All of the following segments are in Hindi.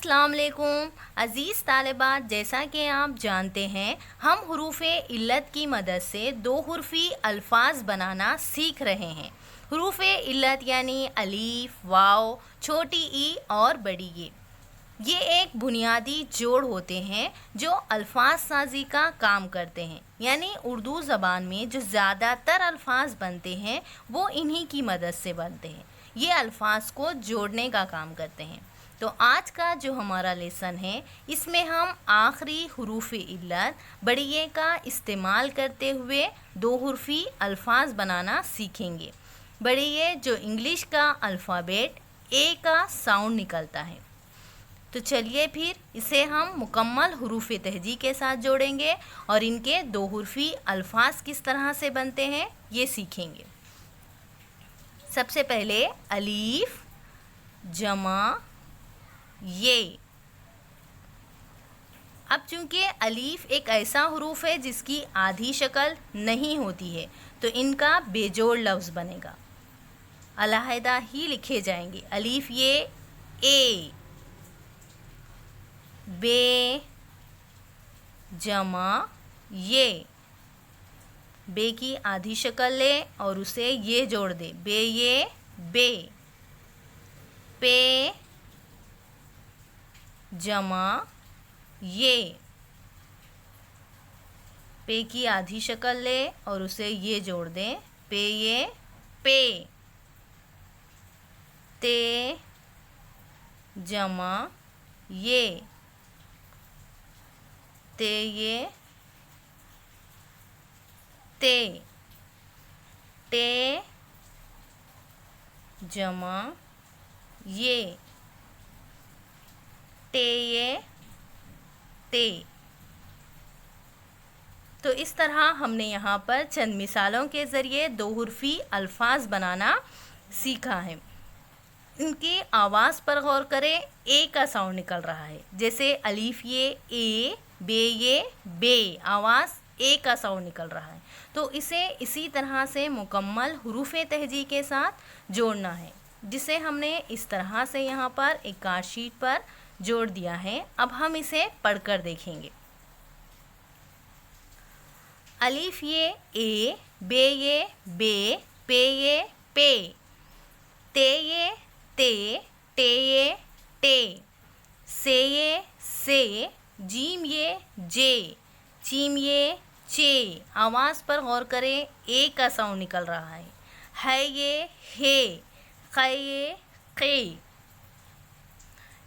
अस्सलाम वालेकुम अज़ीज़ तालिबात, जैसा कि आप जानते हैं हम हुरूफ़े इल्लत की मदद से दो हुर्फ़ी अल्फाज बनाना सीख रहे हैं। हुरूफ़े इल्लत यानी अलीफ, वाव, छोटी ई और बड़ी ये एक बुनियादी जोड़ होते हैं जो अल्फाज साजी का काम करते हैं। यानी उर्दू ज़बान में जो ज़्यादातर अल्फाज बनते हैं वो इन्हीं की मदद से बनते हैं। ये अल्फाज को जोड़ने का काम करते हैं। तो आज का जो हमारा लेसन है इसमें हम आखिरी हुरूफ़ इल्लत बड़ी ए का इस्तेमाल करते हुए दो हुर्फ़ी अल्फाज बनाना सीखेंगे। बड़ी ए जो इंग्लिश का अल्फ़ाबेट ए का साउंड निकलता है। तो चलिए फिर इसे हम मुकम्मल हुरूफ़ तहजी के साथ जोड़ेंगे और इनके दो हुर्फ़ी अल्फाज किस तरह से बनते हैं ये सीखेंगे। सबसे पहले अलीफ जमा ये। अब चूंकि अलीफ एक ऐसा हुरूफ है जिसकी आधी शक्ल नहीं होती है तो इनका बेजोड़ लफ्ज़ बनेगा, अलहदा ही लिखे जाएंगे। अलीफ ये ए, बे जमा ये। बे की आधी शक्ल ले और उसे ये जोड़ दे, बे ये बे। पे जमा ये। पे की आधी शक्ल ले और उसे ये जोड़ दें, पे ये पे। ते जमा ये, ते ये ते। टे जमा ये, टे ये ते। तो इस तरह हमने यहाँ पर चंद मिसालों के ज़रिए दो हुर्फ़ी अल्फाज बनाना सीखा है। इनकी आवाज़ पर गौर करें, ए का साउंड निकल रहा है। जैसे अलीफ ये ए, बे ये बे, आवाज़ ए का साउंड निकल रहा है। तो इसे इसी तरह से मुकम्मल हुरूफ़ तहजी के साथ जोड़ना है, जिसे हमने इस तरह से यहाँ पर एक कार्ड शीट पर जोड़ दिया है। अब हम इसे पढ़कर देखेंगे। अलीफ ये ए, बे ये बे, पे ये पे। ते ये ते, टे ये टे। से ये से, जीम ये जे, चीम ये चे। आवाज़ पर गौर करें, ए का साउंड निकल रहा है ये हे, ख ये खे।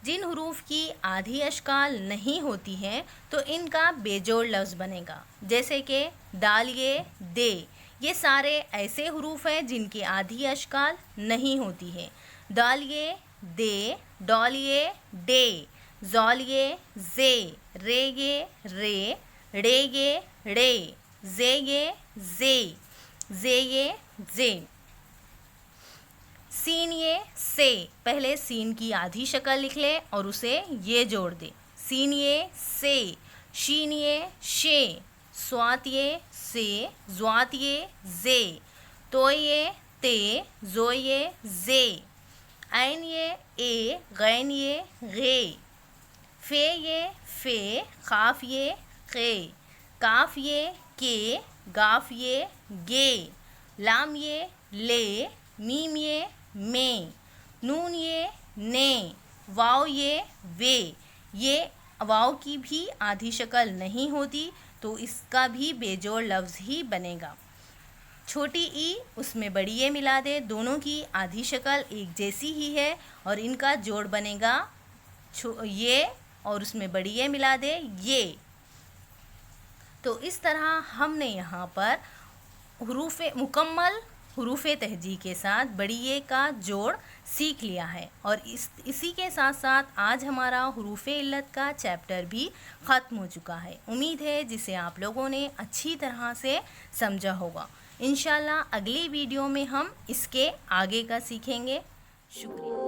जिन हुरूफ की आधी अशकाल नहीं होती हैं तो इनका बेजोड़ लफ्ज़ बनेगा। जैसे कि दाल ये दे, ये सारे ऐसे हुरूफ हैं जिनकी आधी अशकाल नहीं होती है। दाल ये दे, डॉल ये डे, जॉल ये जे, रे ये रे, रे ये रे, जे ये जे ये जे। सीन ये से, पहले सीन की आधी शक्ल लिख ले और उसे ये जोड़ दे, सीन ये से। शीन ये शे, स्वात ये से, ज़्वात ये जे, तो ये ते, जो ये जे। ऐन ये ए, गैन ये गे। फे ये फे, काफ ये खे, काफ ये के, गाफ ये गे। लाम ये ले, मीम ये में, नून ये ने, वाव ये वे। ये वाव की भी आधी शक्ल नहीं होती तो इसका भी बेजोड़ लफ्ज़ ही बनेगा। छोटी ई उसमें बड़ी ए मिला दे, दोनों की आधी शक्ल एक जैसी ही है और इनका जोड़ बनेगा ये और उसमें बड़ी ए मिला दे ये। तो इस तरह हमने यहाँ पर मुकम्मल हुरूफ़ तहजी के साथ बड़ी ए का जोड़ सीख लिया है और इसी के साथ साथ आज हमारा हुरूफ़ इल्लत का चैप्टर भी ख़त्म हो चुका है। उम्मीद है जिसे आप लोगों ने अच्छी तरह से समझा होगा। इंशाल्लाह अगली वीडियो में हम इसके आगे का सीखेंगे। शुक्रिया।